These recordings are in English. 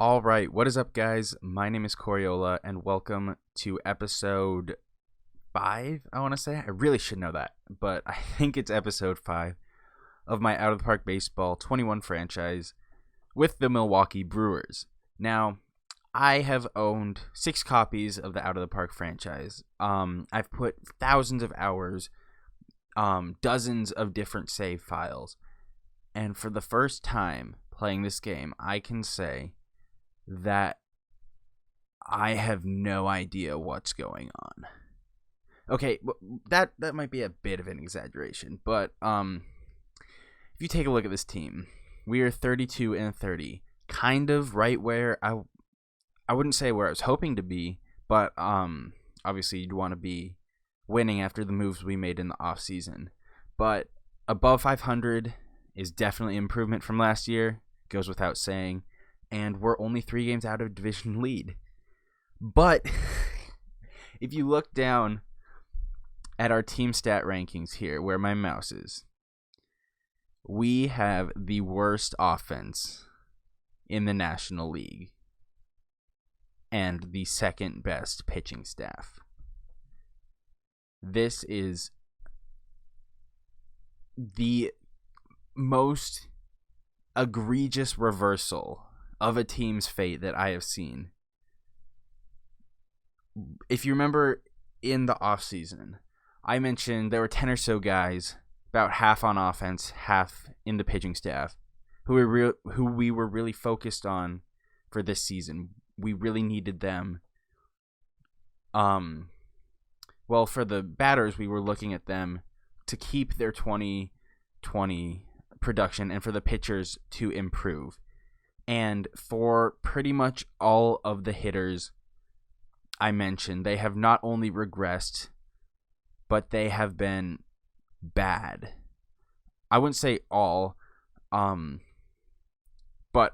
All right, what is up, guys? My name is Coriola, and welcome to episode 5, I want to say. I really should know that, but I think it's episode 5 of my Out of the Park Baseball 21 franchise with the Milwaukee Brewers. Now, I have owned 6 copies of the Out of the Park franchise. I've put thousands of hours, dozens of different save files, and for the first time playing this game, I can say that I have no idea what's going on. Okay, that might be a bit of an exaggeration, but if you take a look at this team, we are 32-30, kind of right where I wouldn't say where I was hoping to be, but obviously you'd want to be winning after the moves we made in the offseason. But above 500 is definitely improvement from last year, goes without saying. And we're only 3 games out of division lead. But if you look down at our team stat rankings here, where my mouse is, we have the worst offense in the National League and the second best pitching staff. This is the most egregious reversal of a team's fate that I have seen. If you remember in the offseason, I mentioned there were 10 or so guys, about half on offense, half in the pitching staff, who we were really focused on for this season. We really needed them. Well, for the batters, we were looking at them to keep their 2020 production and for the pitchers to improve. And for pretty much all of the hitters I mentioned, they have not only regressed, but they have been bad. I wouldn't say all, but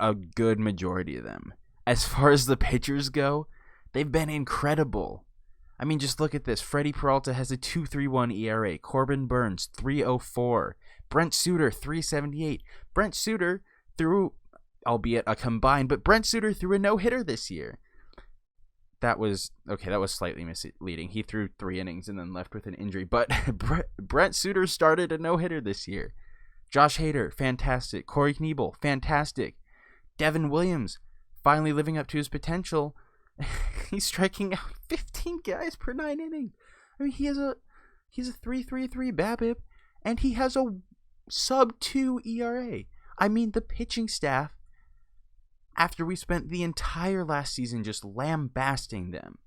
a good majority of them. As far as the pitchers go, they've been incredible. I mean, just look at this. Freddie Peralta has a 2.31 ERA. Corbin Burns, 3.04. Brent Suter, 3.78. Brent Suter threw, albeit a combined, but Brent Suter threw a no-hitter this year. That was slightly misleading. He threw 3 innings and then left with an injury, but Brent Suter started a no-hitter this year. Josh Hader, fantastic. Corey Knebel, fantastic. Devin Williams, finally living up to his potential. He's striking out 15 guys per 9 innings. I mean, he's a 3.33 BABIP, and he has a sub-2 ERA. I mean, the pitching staff, after we spent the entire last season just lambasting them,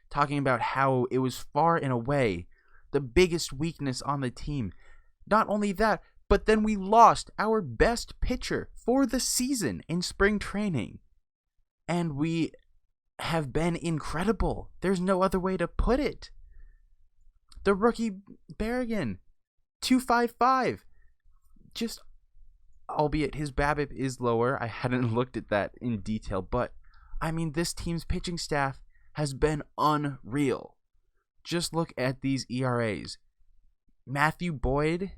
talking about how it was far and away the biggest weakness on the team. Not only that, but then we lost our best pitcher for the season in spring training. And we have been incredible. There's no other way to put it. The rookie Berrigan, 2.55. Just, albeit his BABIP is lower. I hadn't looked at that in detail, but I mean, this team's pitching staff has been unreal. Just look at these ERAs. Matthew Boyd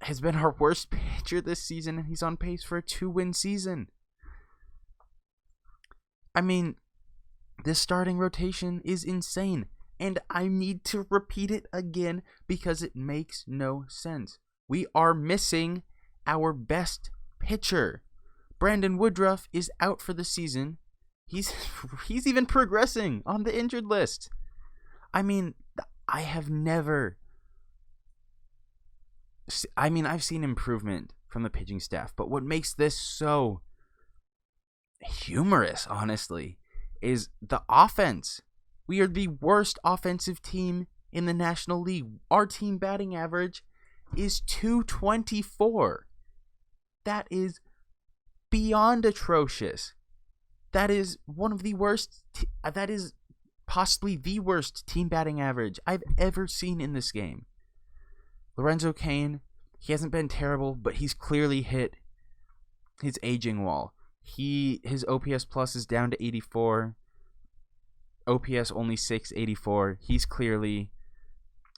has been our worst pitcher this season, and he's on pace for a 2-win season. I mean, this starting rotation is insane, and I need to repeat it again because it makes no sense. We are missing our best pitcher. Brandon Woodruff is out for the season. He's even progressing on the injured list. I mean, I've seen improvement from the pitching staff, but what makes this so humorous, honestly, is the offense. We are the worst offensive team in the National League. Our team batting average is 224. That is beyond atrocious. That is one of the worst. That is possibly the worst team batting average I've ever seen in this game. Lorenzo Cain, he hasn't been terrible, but he's clearly hit his aging wall. His OPS plus is down to 84. OPS only 684. He's clearly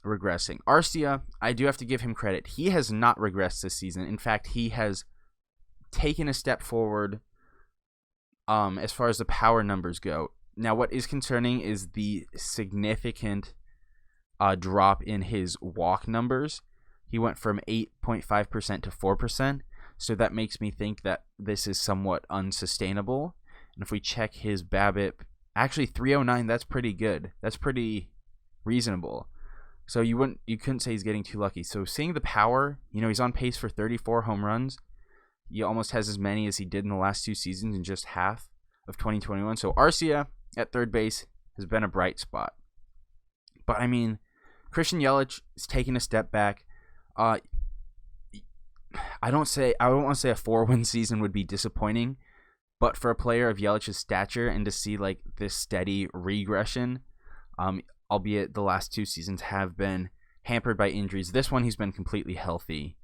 regressing. Arcia, I do have to give him credit. He has not regressed this season. In fact, he has taken a step forward as far as the power numbers go. Now, what is concerning is the significant drop in his walk numbers. He went from 8.5% to 4%, so that makes me think that this is somewhat unsustainable. And if we check his BABIP, actually 309, that's pretty good. That's pretty reasonable. So you couldn't say he's getting too lucky. So seeing the power, he's on pace for 34 home runs. He almost has as many as he did in the last 2 seasons in just half of 2021. So Arcia at third base has been a bright spot. But I mean, Christian Yelich is taking a step back. I don't want to say a 4-win season would be disappointing, but for a player of Yelich's stature and to see like this steady regression, albeit the last 2 seasons have been hampered by injuries. This one he's been completely healthy.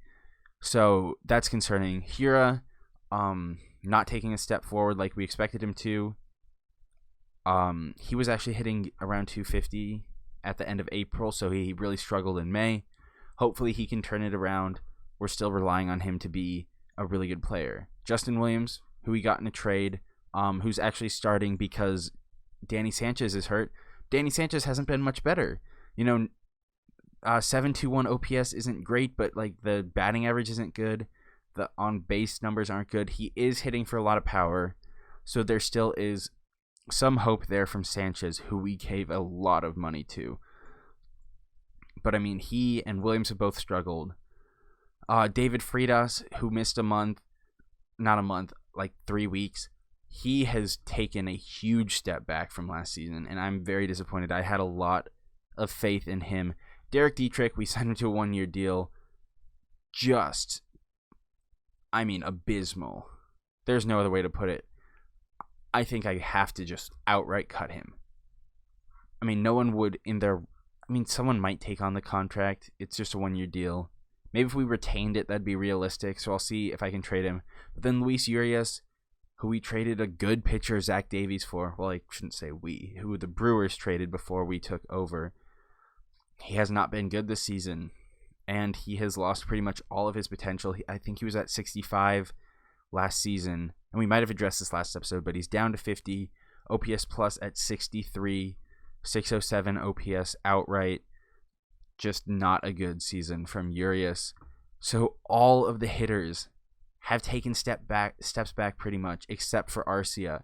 So that's concerning. Hira, not taking a step forward like we expected him to. He was actually hitting around 250 at the end of April, so he really struggled in May. Hopefully he can turn it around. We're still relying on him to be a really good player. Justin Williams, who we got in a trade, who's actually starting because Danny Sanchez is hurt. Danny Sanchez hasn't been much better. 721 OPS isn't great, but like the batting average isn't good. The on-base numbers aren't good. He is hitting for a lot of power, so there still is some hope there from Sanchez, who we gave a lot of money to. But I mean, he and Williams have both struggled. David Freitas, who missed 3 weeks, he has taken a huge step back from last season, and I'm very disappointed. I had a lot of faith in him. Derek Dietrich, we signed him to a 1-year deal. Abysmal. There's no other way to put it. I think I have to just outright cut him. I mean, no one would someone might take on the contract. It's just a 1-year deal. Maybe if we retained it, that'd be realistic, so I'll see if I can trade him. But then Luis Urias, who we traded a good pitcher, Zach Davies, for. Well, I shouldn't say we. Who the Brewers traded before we took over. He has not been good this season, and he has lost pretty much all of his potential. I think he was at 65 last season, and we might have addressed this last episode, but he's down to 50, OPS plus at 63, 607 OPS outright. Just not a good season from Urias. So all of the hitters have taken steps back pretty much, except for Arcia,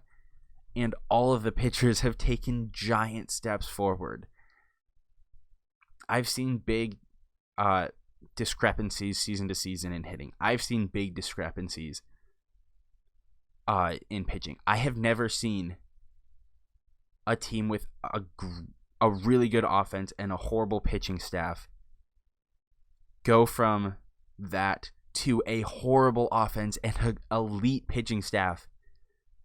and all of the pitchers have taken giant steps forward. I've seen big discrepancies season to season in hitting. I've seen big discrepancies in pitching. I have never seen a team with a really good offense and a horrible pitching staff go from that to a horrible offense and an elite pitching staff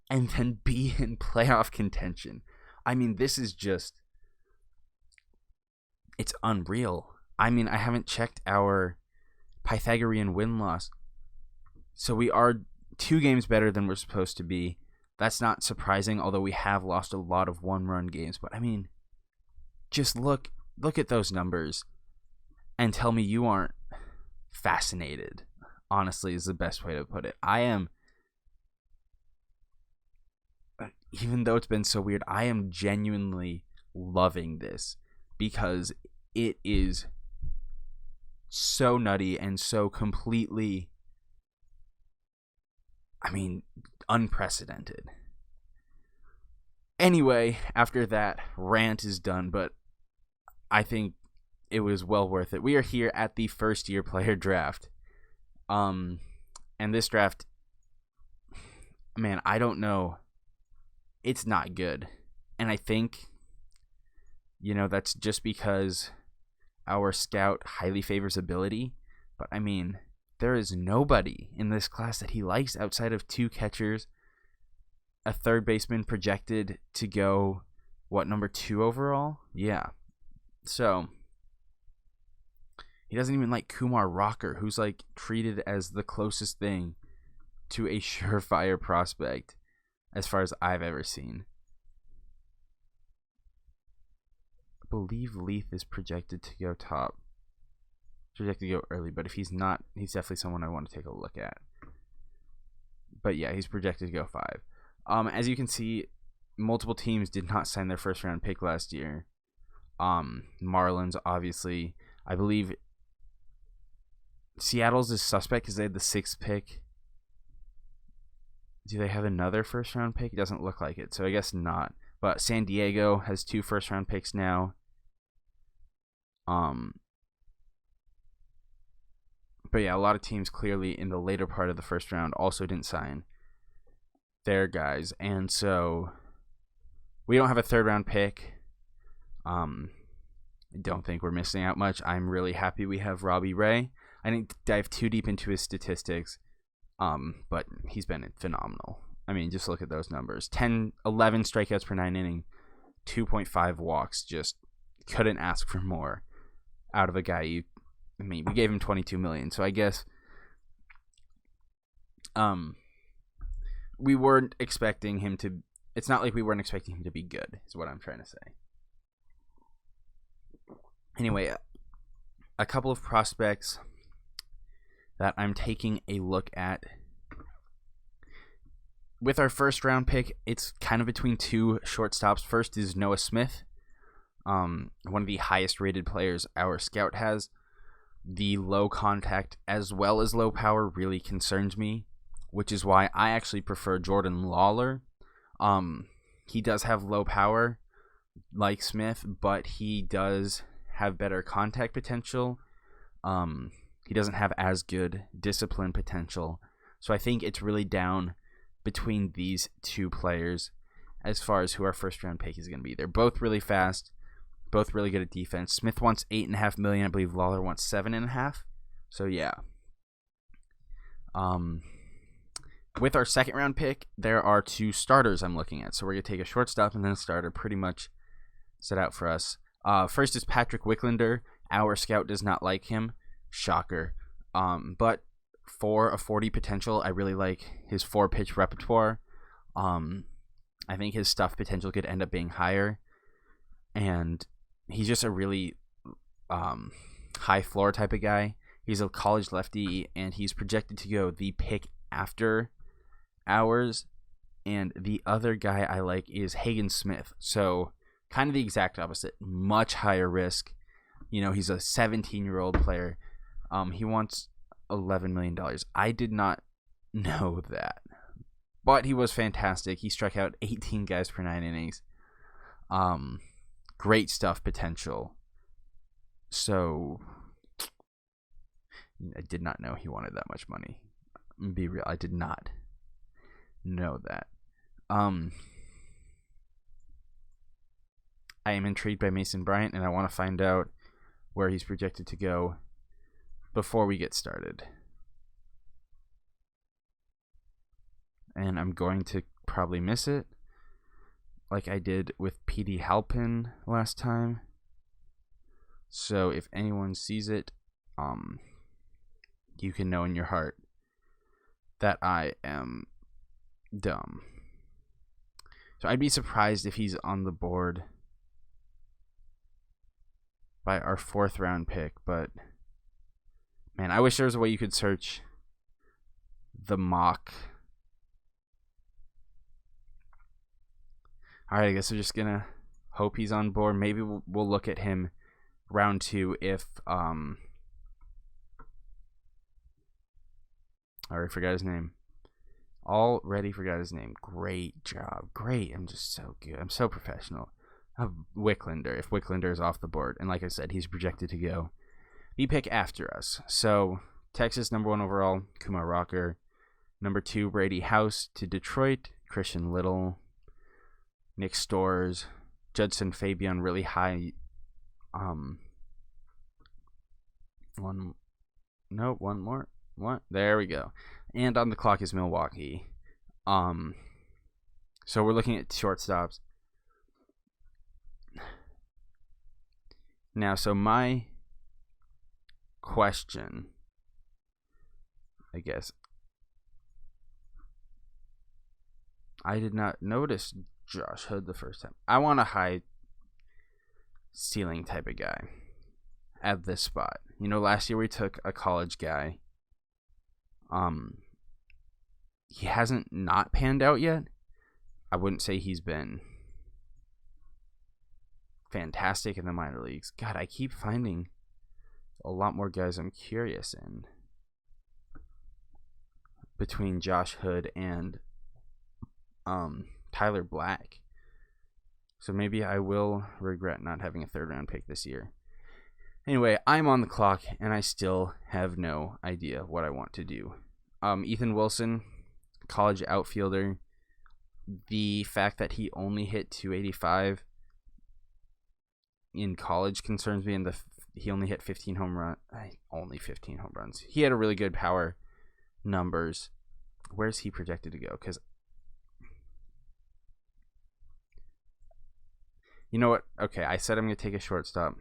and then be in playoff contention. I mean, this is just... it's unreal. I mean, I haven't checked our Pythagorean win-loss. So we are 2 games better than we're supposed to be. That's not surprising, although we have lost a lot of one-run games. But, I mean, just look at those numbers and tell me you aren't fascinated, honestly, is the best way to put it. I am, even though it's been so weird, I am genuinely loving this because it is so nutty and so completely, unprecedented. Anyway, after that rant is done, but I think it was well worth it. We are here at the first year player draft. And this draft, man, I don't know. It's not good. And I think, that's just because our scout highly favors ability. But I mean, there is nobody in this class that he likes outside of 2 catchers, a third baseman projected to go, number 2 overall? Yeah. So, he doesn't even like Kumar Rocker, who's treated as the closest thing to a surefire prospect as far as I've ever seen. I believe Leaf is projected to go top. Projected to go early, but if he's not, he's definitely someone I want to take a look at. But yeah, he's projected to go 5. As you can see, multiple teams did not sign their first round pick last year. Marlins, obviously. I believe Seattle's is suspect because they had the 6th pick. Do they have another first round pick? It doesn't look like it, so I guess not. But San Diego has 2 first round picks now. But yeah, a lot of teams clearly in the later part of the first round also didn't sign their guys, and so we don't have a 3rd round pick. I don't think we're missing out much. I'm really happy we have Robbie Ray. I didn't dive too deep into his statistics, but he's been phenomenal. I mean, just look at those numbers. 11 strikeouts per 9 inning, 2.5 walks. Just couldn't ask for more out of a guy. We gave him $22 million, so I guess we weren't expecting him to. It's not like we weren't expecting him to be good, is what I'm trying to say. Anyway, a couple of prospects that I'm taking a look at. With our first round pick, it's kind of between 2 shortstops. First is Noah Smith, one of the highest rated players our scout has. The low contact as well as low power really concerns me, which is why I actually prefer Jordan Lawler. He does have low power like Smith, but he does have better contact potential. He doesn't have as good discipline potential. So I think it's really down between these 2 players as far as who our first round pick is going to be. They're both really fast, both really good at defense. Smith wants $8.5 million. I believe Lawler wants $7.5. So yeah. With our second round pick, there are 2 starters I'm looking at. So we're going to take a shortstop and then a starter pretty much set out for us. First is Patrick Wicklander. Our scout does not like him. Shocker. But for a 40 potential, I really like his 4-pitch repertoire. I think his stuff potential could end up being higher. And he's just a really high floor type of guy. He's a college lefty, and he's projected to go the pick after ours. And the other guy I like is Hagen Smith. So kind of the exact opposite. Much higher risk. He's a 17-year-old player. He wants $11 million. I did not know that. But he was fantastic. He struck out 18 guys per 9 innings. Great stuff potential. So I did not know he wanted that much money. Be real, I did not know that. I am intrigued by Mason Bryant, and I want to find out where he's projected to go before we get started. And I'm going to probably miss it, like I did with P.D. Halpin last time. So if anyone sees it, you can know in your heart that I am dumb. So I'd be surprised if he's on the board by our 4th round pick, but man, I wish there was a way you could search the mock. Alright, I guess we're just gonna hope he's on board. Maybe we'll look at him round 2 if I already forgot his name. Great job. Great. I'm just so good. I'm so professional. Wicklander, if Wicklander is off the board. And like I said, he's projected to go the pick after us. So Texas, number 1 overall, Kumar Rocker. Number 2, Brady House to Detroit. Christian Little. Nick Storrs. Judson Fabian, really high. One more. What? There we go. And on the clock is Milwaukee. So we're looking at shortstops. Now, so my question, I guess, I did not notice Josh Hood the first time. I want a high ceiling type of guy at this spot. Last year we took a college guy. He hasn't not panned out yet, I wouldn't say he's been fantastic in the minor leagues. God, I keep finding a lot more guys I'm curious in between Josh Hood and Tyler Black. So maybe I will regret not having a 3rd round pick this year. Anyway, I'm on the clock, and I still have no idea what I want to do. Ethan Wilson, college outfielder. The fact that he only hit 285 in college concerns me, and he only hit 15 home runs. Only 15 home runs. He had a really good power numbers. Where's he projected to go? Because you know what? Okay, I said I'm going to take a shortstop.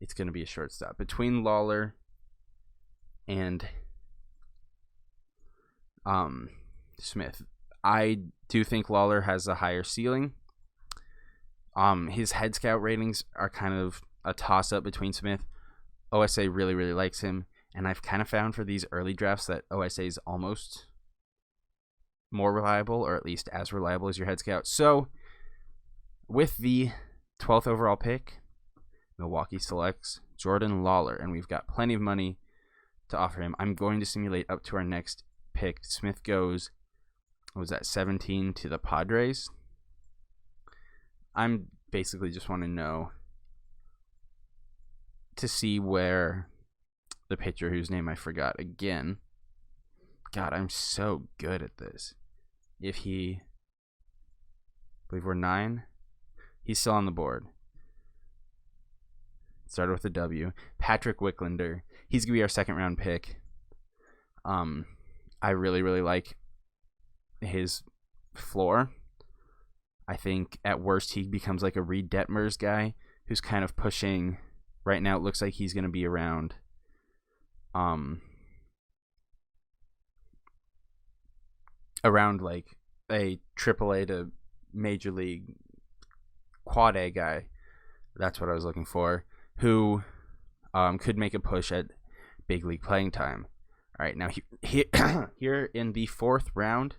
It's going to be a shortstop. Between Lawler and Smith, I do think Lawler has a higher ceiling. His head scout ratings are kind of a toss-up between Smith. OSA really, really likes him. And I've kind of found for these early drafts that OSA is almost more reliable, or at least as reliable as your head scout. So, with the 12th overall pick, Milwaukee selects Jordan Lawler, and we've got plenty of money to offer him. I'm going to simulate up to our next pick. Smith goes, what was that, 17 to the Padres? I'm basically just want to know to see where the pitcher whose name I forgot again. God, I'm so good at this. If he, I believe we're 9, he's still on the board. Started with a W. Patrick Wicklander. He's going to be our 2nd round pick. I really, really like his floor. I think at worst he becomes like a Reed Detmers guy who's kind of pushing. Right now it looks like he's going to be around like a AAA to Major League Quad A guy. That's what I was looking for. Who could make a push at big league playing time. All right, now here in the 4th round,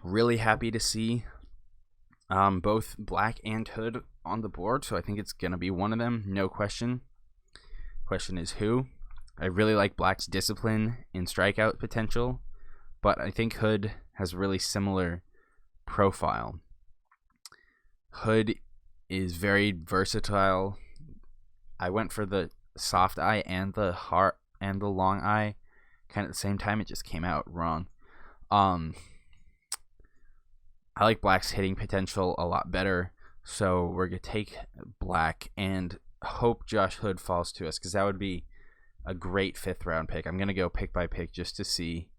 really happy to see both Black and Hood on the board, so I think it's going to be one of them, no question. Question is who. I really like Black's discipline and strikeout potential, but I think Hood has a really similar profile. Hood is very versatile. I went for the soft eye and the long eye kind of at the same time. It just came out wrong. I like Black's hitting potential a lot better, so we're going to take Black and hope Josh Hood falls to us, because that would be a great 5th round pick. I'm going to go pick by pick just to see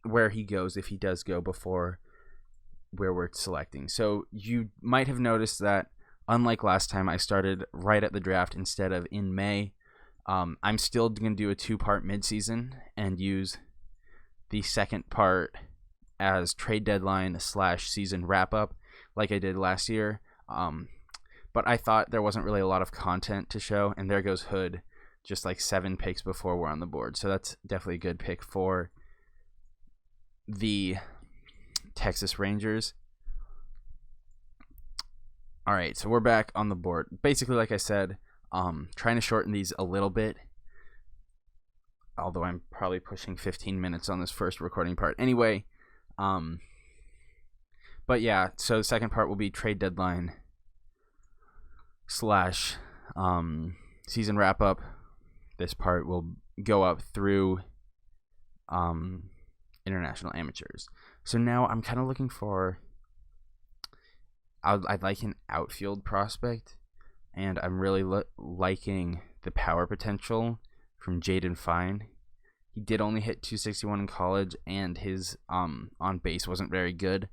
where he goes, if he does go before where we're selecting. So you might have noticed that unlike last time, I started right at the draft instead of in May. I'm still going to do a 2-part midseason and use the 2nd part as trade deadline / season wrap up like I did last year. But I thought there wasn't really a lot of content to show, and there goes Hood just like 7 picks before we're on the board. So that's definitely a good pick for the Texas Rangers. All right, so we're back on the board. Basically, like I said, trying to shorten these a little bit, although I'm probably pushing 15 minutes on this first recording part. Anyway, but yeah, so the 2nd part will be trade deadline / season wrap up. This part will go up through international amateurs. So now I'm kind of looking for, I'd like an outfield prospect, and I'm really liking the power potential from Jaden Fine. He did only hit 261 in college, and his on base wasn't very good.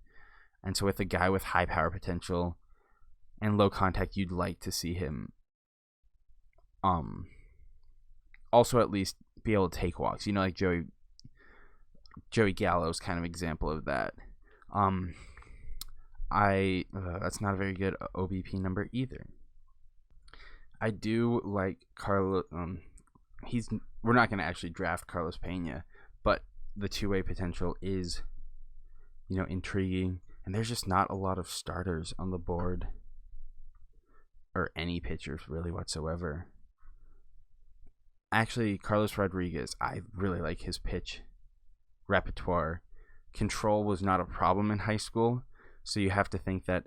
And so with a guy with high power potential and low contact, you'd like to see him also at least be able to take walks. You know, like Joey Gallo's kind of example of that. That's not a very good OBP number either. I do like we're not going to actually draft Carlos Pena, but the two-way potential is, intriguing. And there's just not a lot of starters on the board, or any pitchers really whatsoever. Actually, Carlos Rodriguez, I really like his pitch repertoire. Control was not a problem in high school, so you have to think that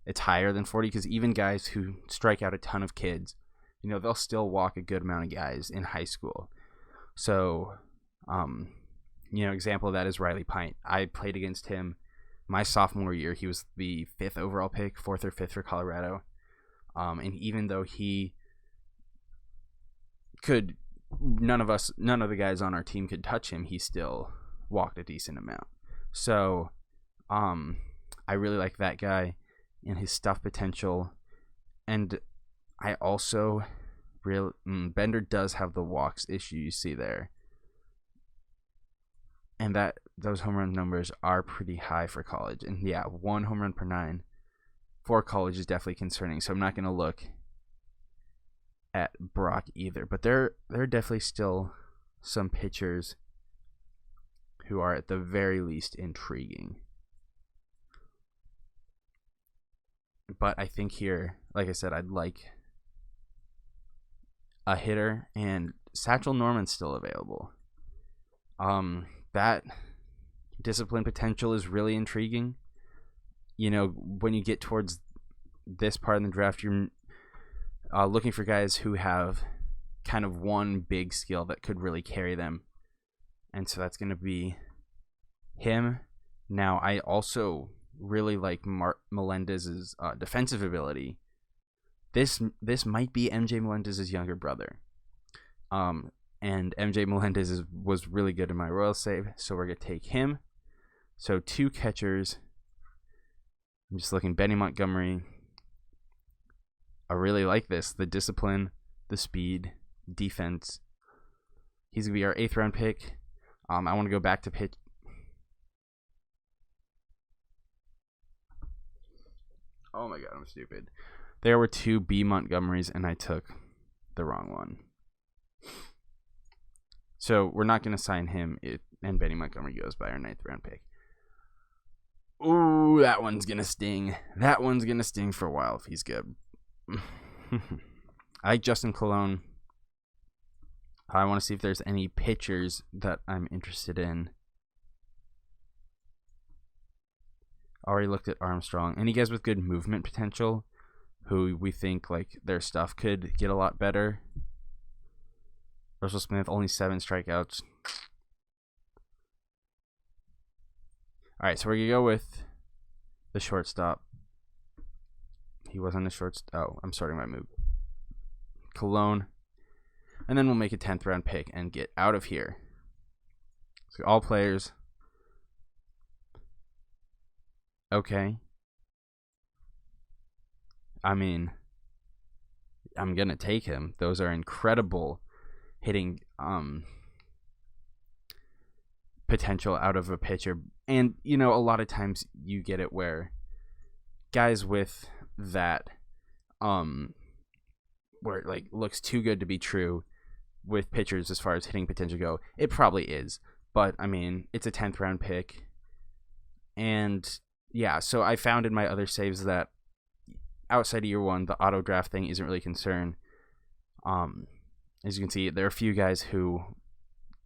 it's higher than 40, because even guys who strike out a ton of kids, they'll still walk a good amount of guys in high school. So, example of that is Riley Pint. I played against him my sophomore year. He was the 5th overall pick, 4th or 5th for Colorado. And even though none of the guys on our team could touch him, he still walked a decent amount. So, I really like that guy and his stuff potential. And I also Bender does have the walks issue you see there. And those home run numbers are pretty high for college. And yeah, 1 home run per 9 for college is definitely concerning. So I'm not going to look at Brock either. But there are definitely still some pitchers who are at the very least intriguing. But I think here, like I said, I'd like a hitter, and Satchel Norman's still available. That discipline potential is really intriguing. When you get towards this part of the draft, you're looking for guys who have kind of one big skill that could really carry them. And so that's going to be him. Now, I also really like Melendez's defensive ability. This might be MJ Melendez's younger brother. And MJ Melendez was really good in my Royal save, so we're going to take him. So 2 catchers. I'm just looking. Benny Montgomery. I really like this. The discipline, the speed, defense. He's going to be our 8th round pick. I want to go back to pitch. Oh my god, I'm stupid. There were 2 B Montgomerys, and I took the wrong one. So we're not going to sign him, and Benny Montgomery goes by our 9th round pick. Ooh, that one's going to sting. That one's going to sting for a while if he's good. I like Justin Colon. I want to see if there's any pitchers that I'm interested in. Already looked at Armstrong. Any guys with good movement potential who we think like their stuff could get a lot better? Russell Smith, only 7 strikeouts. Alright, so we're going to go with the shortstop. He wasn't a shortstop. Oh, I'm starting my move. Cologne. And then we'll make a 10th round pick and get out of here. So all players. Okay. I mean, I'm going to take him. Those are incredible hitting potential out of a pitcher. And, a lot of times you get it where guys with that, where it like looks too good to be true with pitchers as far as hitting potential go. It probably is. But, I mean, it's a 10th round pick. And, yeah, so I found in my other saves that outside of year 1, the auto draft thing isn't really a concern. As you can see, there are a few guys who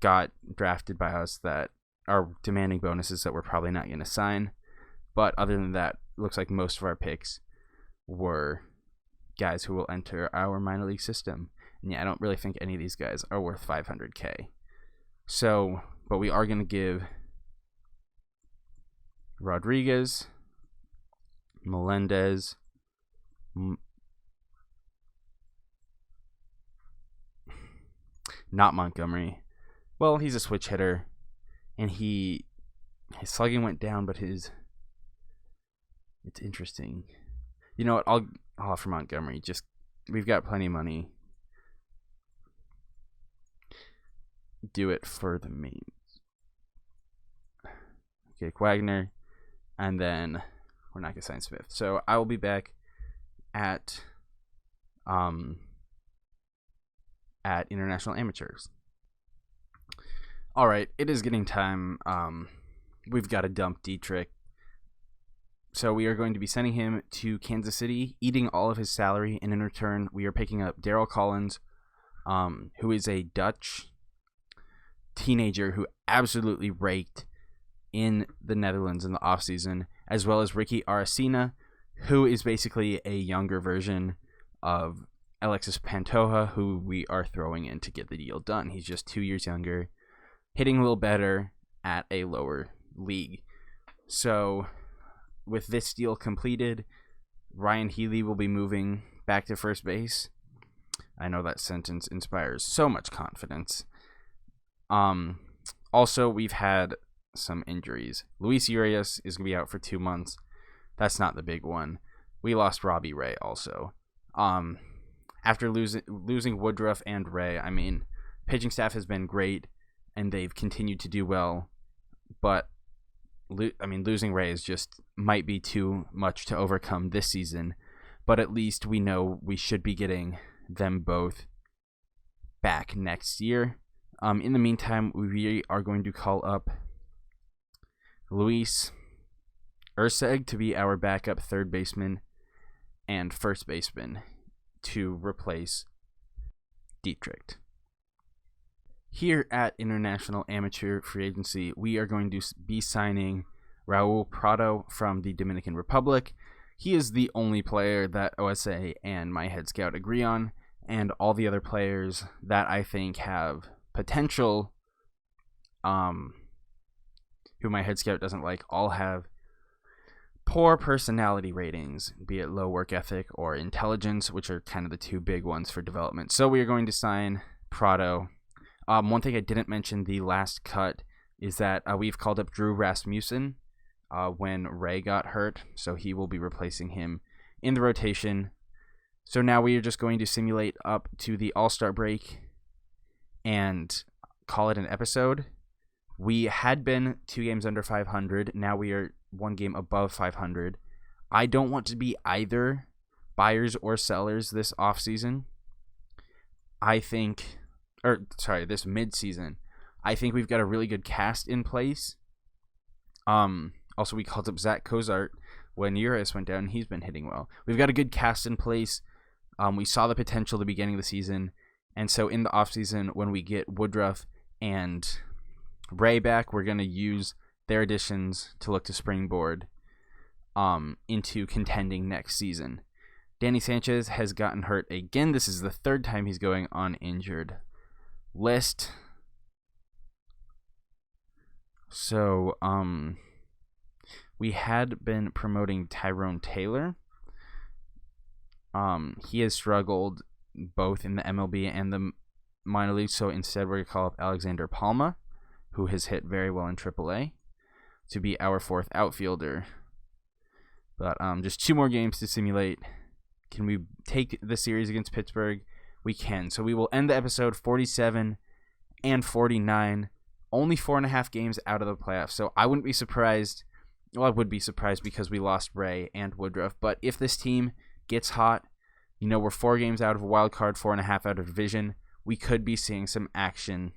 got drafted by us that are demanding bonuses that we're probably not going to sign. But other than that, it looks like most of our picks were guys who will enter our minor league system. And yeah, I don't really think any of these guys are worth $500K. So, but we are going to give Rodriguez, Melendez, not Montgomery. Well, he's a switch hitter, and his slugging went down, but it's interesting. You know what? I'll offer Montgomery. Just we've got plenty of money. Do it for the means. Okay, Wagner, and then we're not gonna sign Smith. So I will be back at at International Amateurs. All right, it is getting time. We've got to dump Dietrich. So we are going to be sending him to Kansas City, eating all of his salary, and in return, we are picking up Daryl Collins, who is a Dutch teenager who absolutely raked in the Netherlands in the offseason, as well as Ricky Aracena, who is basically a younger version of Alexis Pantoja, who we are throwing in to get the deal done. He's just 2 years younger, hitting a little better at a lower league. So with this deal completed, Ryan Healy will be moving back to first base. I know that sentence inspires so much confidence. Also, we've had some injuries. Luis Urias is going to be out for 2 months. That's not the big one. We lost Robbie Ray also. After losing Woodruff and Ray, I mean, pitching staff has been great, and they've continued to do well. But, losing Ray is just might be too much to overcome this season. But at least we know we should be getting them both back next year. In the meantime, we are going to call up Luis Urseg to be our backup third baseman and first baseman to replace Dietrich. Here at International Amateur Free Agency, we are going to be signing Raul Prado from the Dominican Republic. He is the only player that OSA and my head scout agree on, and all the other players that I think have potential, who my head scout doesn't like, all have poor personality ratings, be it low work ethic or intelligence, which are kind of the two big ones for development. So we are going to sign Prado. One thing I didn't mention the last cut is that we've called up Drew Rasmussen when Ray got hurt, so he will be replacing him in the rotation. So now we are just going to simulate up to the All-Star break and call it an episode. We had been 2 games under 500. Now we are 1 game above 500. I don't want to be either buyers or sellers this offseason. This midseason. I think we've got a really good cast in place. Also, we called up Zach Cozart when Urias went down. He's been hitting well. We've got a good cast in place. We saw the potential at the beginning of the season. And so in the offseason, when we get Woodruff and Ray back, we're going to use their additions to look to springboard into contending next season. Danny Sanchez has gotten hurt again. This is the 3rd time he's going on injured list. So, we had been promoting Tyrone Taylor. He has struggled both in the MLB and the minor leagues, so instead we're going to call up Alexander Palma, who has hit very well in AAA, to be our 4th outfielder. But just 2 more games to simulate. Can we take the series against Pittsburgh? We can. So we will end the episode 47 and 49, only 4.5 games out of the playoffs. So I wouldn't be surprised. Well, I would be surprised because we lost Ray and Woodruff. But if this team gets hot, we're 4 games out of a wild card, 4.5 out of division. We could be seeing some action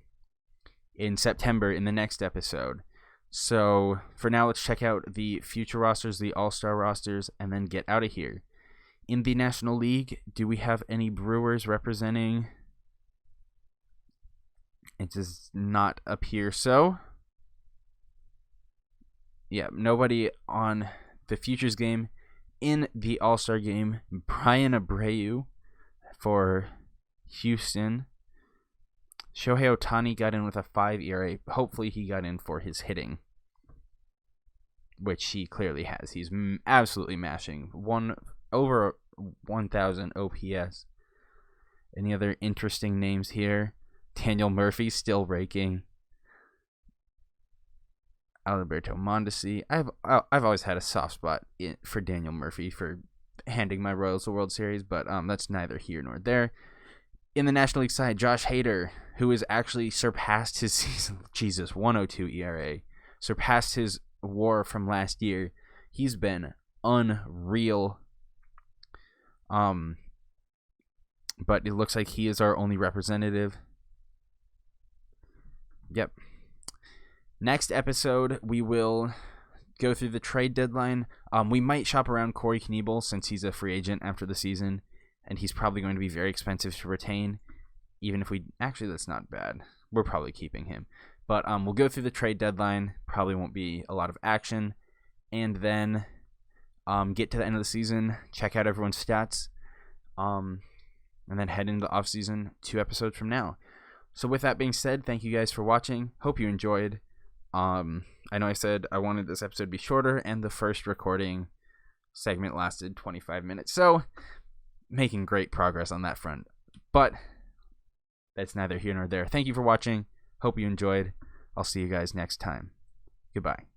in September in the next episode. So for now, let's check out the future rosters, the All-Star rosters, and then get out of here. In the National League, do we have any Brewers representing? It does not appear so. Yeah, nobody on the Futures game. In the All-Star game, Brian Abreu for Houston. Shohei Ohtani got in with a 5 ERA. Hopefully he got in for his hitting, which he clearly has. He's absolutely mashing. Over 1,000 OPS. Any other interesting names here? Daniel Murphy still raking. Alberto Mondesi. I've always had a soft spot for Daniel Murphy for handing my Royals the World Series, but that's neither here nor there. In the National League side, Josh Hader, who has actually surpassed his season, 102 ERA, surpassed his WAR from last year. He's been unreal. But it looks like he is our only representative. Yep. Next episode, we will go through the trade deadline. We might shop around Corey Knebel since he's a free agent after the season, and he's probably going to be very expensive to retain. Even if we... Actually, that's not bad. We're probably keeping him. But we'll go through the trade deadline. Probably won't be a lot of action. And then get to the end of the season, check out everyone's stats, and then head into the offseason 2 episodes from now. So with that being said, thank you guys for watching. Hope you enjoyed. I know I said I wanted this episode to be shorter, and the first recording segment lasted 25 minutes. So making great progress on that front. But that's neither here nor there. Thank you for watching. Hope you enjoyed. I'll see you guys next time. Goodbye.